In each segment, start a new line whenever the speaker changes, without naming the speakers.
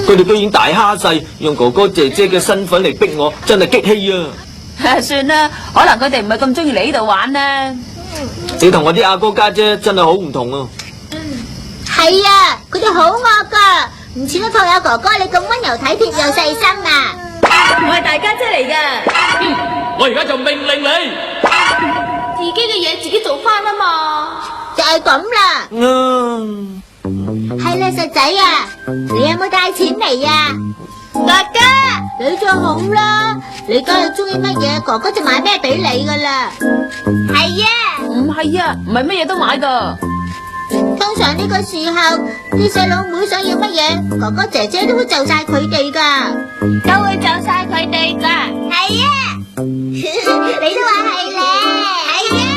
佢哋居然大蝦細，用哥哥姐姐嘅身份嚟逼我，真係激氣啊！
算啦，可能佢哋唔係咁中意嚟呢度玩啦。
你同我啲阿哥家姐真係好唔同啊！
係啊，佢哋好惡噶，唔似得兔友哥哥你咁溫柔體貼又細心啊！
我係大家姐嚟噶。
我而家就命令你，
自己嘅嘢自己做翻啊嘛，就係咁啦。係啦，實仔啊，你有冇帶錢嚟啊？哥哥，你就好啦，你今日中意乜嘢，哥哥就買咩俾你噶啦。係啊，
唔係啊，唔係乜嘢都買噶。
通常呢個時候，啲細佬妹想要乜嘢，哥哥姐姐都會就晒佢哋噶，都會就晒佢哋噶。係啊，你都話係咧，係啊。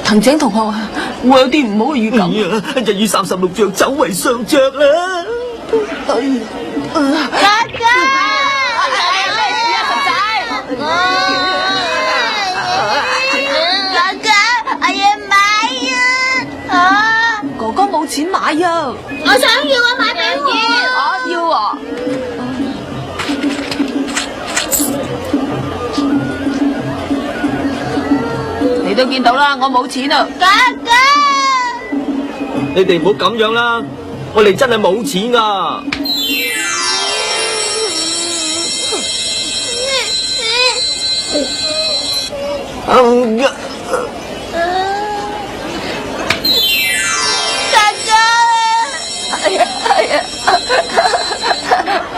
藤井同學啊，我有啲唔好嘅預感。
1月36著走為上着啦！
哥哥，我要買啊！
哥哥冇錢買啊！
我想要啊，買俾我。
要啊！你都見到啦，我冇錢啊！
哥哥，
你哋唔好咁樣啦，我哋真係冇錢噶。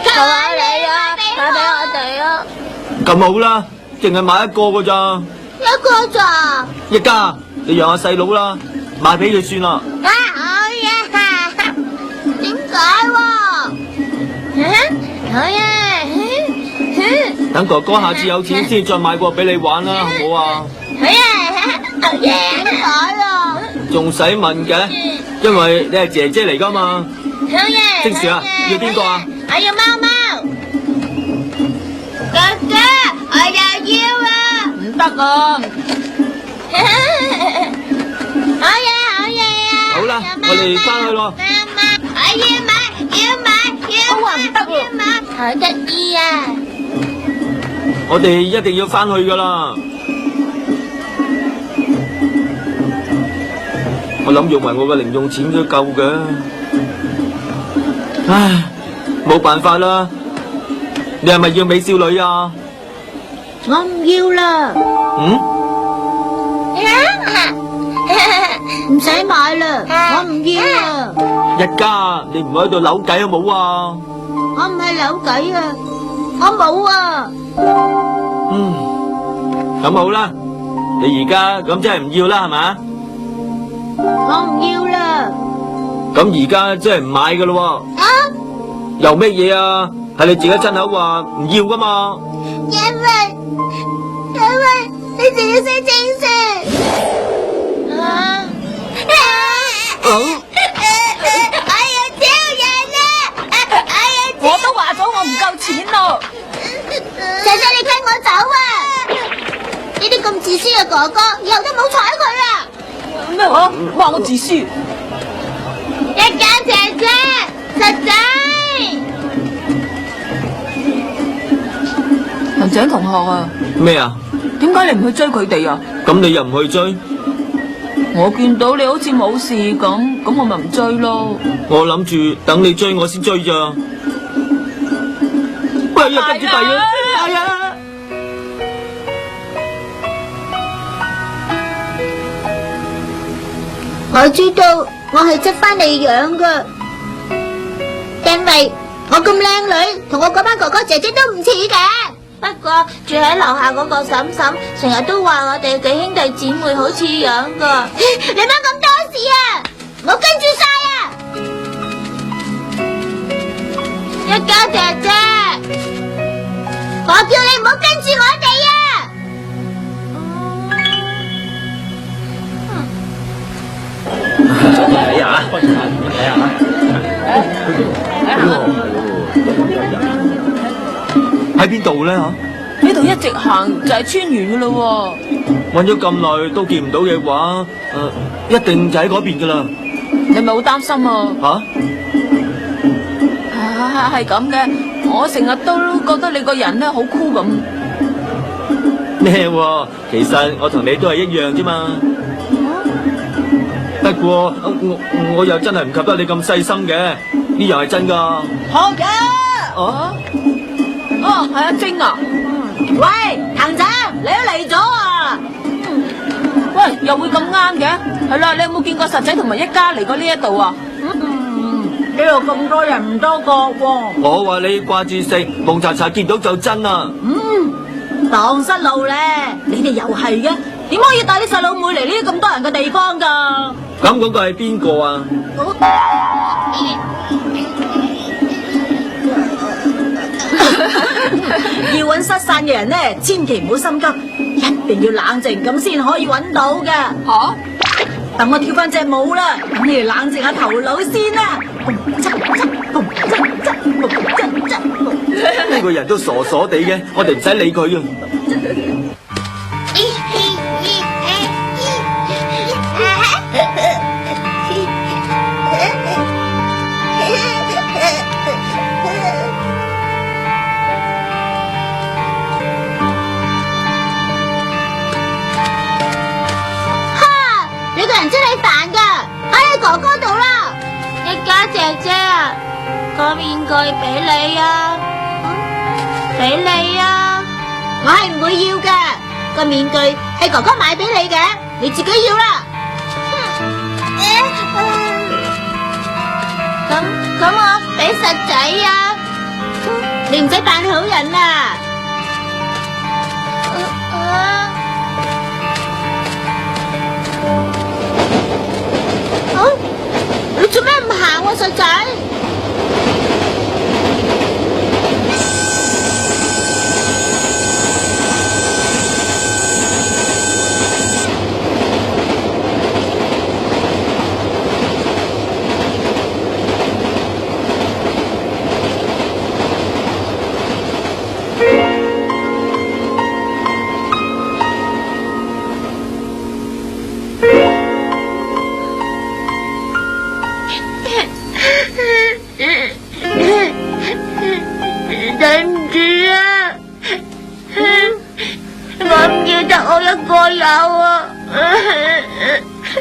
求下你啊，買俾我哋啊！
咁好啦，淨係買一個噶咋？
一個咋？
一家，你讓下細佬啦，買俾佢算啦。
啊，好呀！點解喎？好呀！
等哥哥下次有錢先再買過俾你玩啦，好唔好啊？
好呀！好呀！點解啊？
仲使問嘅？因為你係姐姐嚟噶嘛。
好呀！
即時啊，要邊個啊？
我要貓貓。哥哥，我又要啊！
唔得啊！
好嘢，好嘢啊！
好啦，我哋翻去咯。
媽媽，我要買，
我話唔得喎，
要買，好得意啊！
我哋一定要翻去噶啦。我諗用埋我嘅零用錢都夠嘅。唉，冇辦法啦。你係咪要美少女啊？
我唔要啦。唔使買啦，我唔要啦。
一家，你唔好喺度扭計好冇啊？
我唔係扭計啊，我冇啊。
咁好啦，你而家咁真係唔要啦，係嘛？
我唔要啦。
咁而家真係唔買噶咯？
啊？
有咩嘢啊？係你自己親口話唔要噶嘛？
因為你哋要識正常。啊！我要挑人啊！
我都話咗我唔夠錢咯。
姐姐，你跟我走啊！呢啲咁自私嘅哥哥，以後都冇睬佢啦。
咩話？話我自私？
一家姐姐，實仔。
藤井同學啊，
咩啊？
點解你唔去追佢哋啊？
咁你又唔去追？
我見到你好似冇事咁我咪唔追咯。
我諗住等你追我先追咋。喂呀，跟住第二，係啊！
我知道我係執翻嚟養噶，因為我咁靚女，同我嗰班哥哥姐姐都唔似嘅。不過住喺樓下嗰個嬸嬸成日都話我哋幾兄弟姊妹好似樣噶。你乜咁多事啊？我跟住晒啊！家姐姐，我叫你唔好跟住我哋啊！
睇下，睇下，喺邊度咧？吓，
呢度一直行就係村園噶咯。
搵咗咁耐都見唔到嘅話，一定就喺嗰邊噶啦。
你咪好擔心啊？係咁嘅，我成日都覺得你個人咧好酷咁。
咩？其實我同你都係一樣啫嘛。不過我又真係唔及得你咁細心嘅，呢樣係真噶。
好嘅。係阿晶啊。喂，行仔，你都嚟咗啊？喂，又會咁啱嘅？係啦，你有冇見過實仔同埋一家嚟過呢一度啊？呢度咁多人唔多覺喎。
我話你掛住食，蒙查查見到就真啦。
蕩失路咧，你哋又係嘅，點可以帶啲細佬妹嚟呢啲咁多人嘅地方噶？
咁嗰個係邊個啊？
要揾失散嘅人咧，千祈唔好心急，一定要冷靜咁先可以揾到嘅。吓？等我跳翻隻舞啦，等你哋冷靜下頭腦先啦。
呢個人都傻傻地嘅，我哋唔使理佢啊。
人真係煩噶，擺喺哥哥度啦。一家姐姐啊，個面具俾你啊，俾你啊，我係唔會要嘅。個面具係哥哥買俾你嘅，你自己要啦。咁我俾實仔啊，你唔使扮好人啊。你做咩唔行啊，實仔？對唔住啊，我唔要得我一個有啊，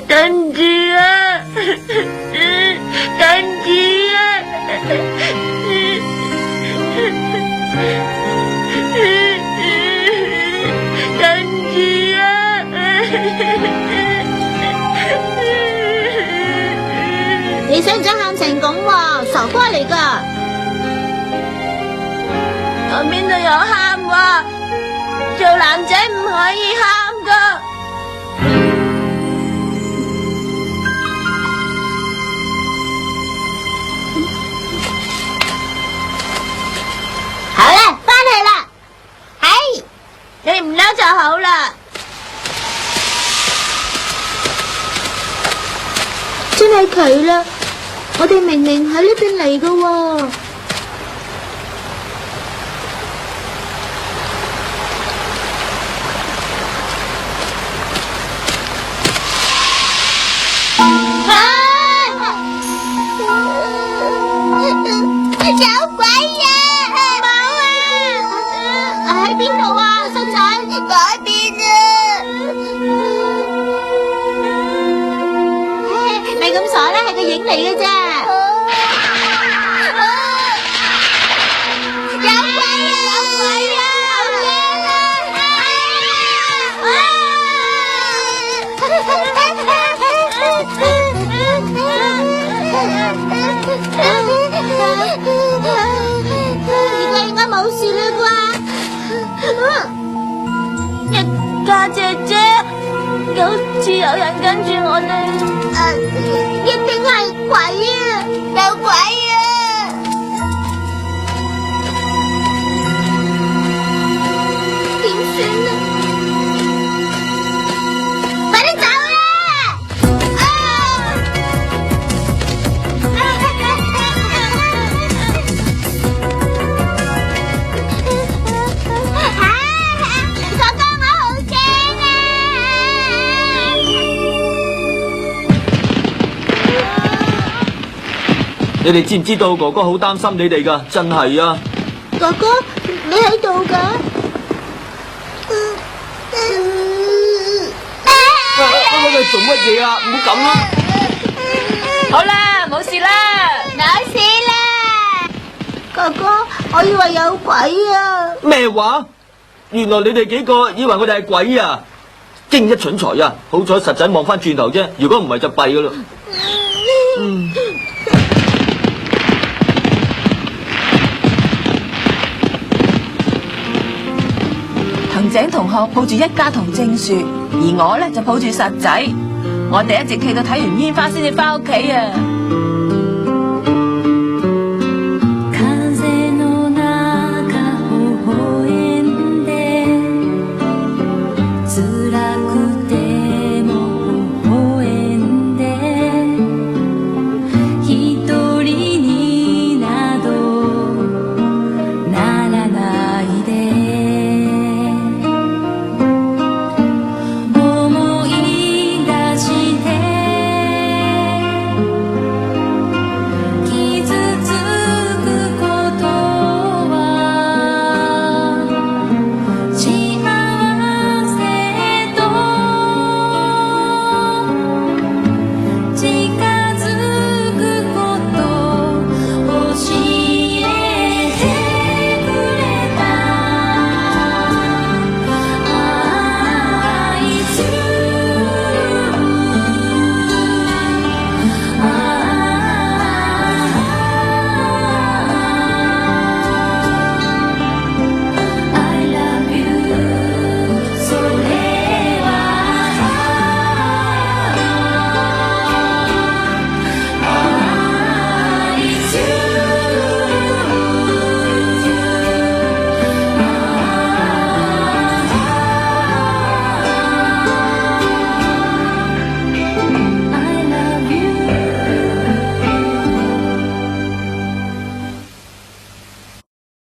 對唔住啊，對唔住啊，對唔住啊，你想唔想喊成咁喎？傻瓜嚟噶！我邊度有喊喎？做男仔唔可以喊噶。好啦，翻去啦。係，你唔嬲就好啦。真係佢啦，我哋明明喺呢邊嚟噶喎。有鬼啊！冇啊！喺邊度啊，新仔？改變啊！咪咁傻啦，係個影嚟嘅啫。有鬼啊！有鬼啊！好驚而家應該冇事啦啩？一家姐姐，好似有人跟住我哋。一定係鬼啊！有鬼啊！
你哋知唔知道哥哥好擔心你哋噶？真係啊！
哥哥，你喺度噶？
你做乜嘢啊？唔好咁啦！
好啦，冇事啦。
冇事啦。哥哥，我以為有鬼啊！
咩話？原來你哋幾個以為我哋係鬼啊！驚一蠢材啊！好彩實仔望翻轉頭啫，如果唔係就弊噶啦。
藤井同學抱住一家同正樹，而我咧就抱住實仔。我哋一直企到睇完煙花先至翻屋企啊！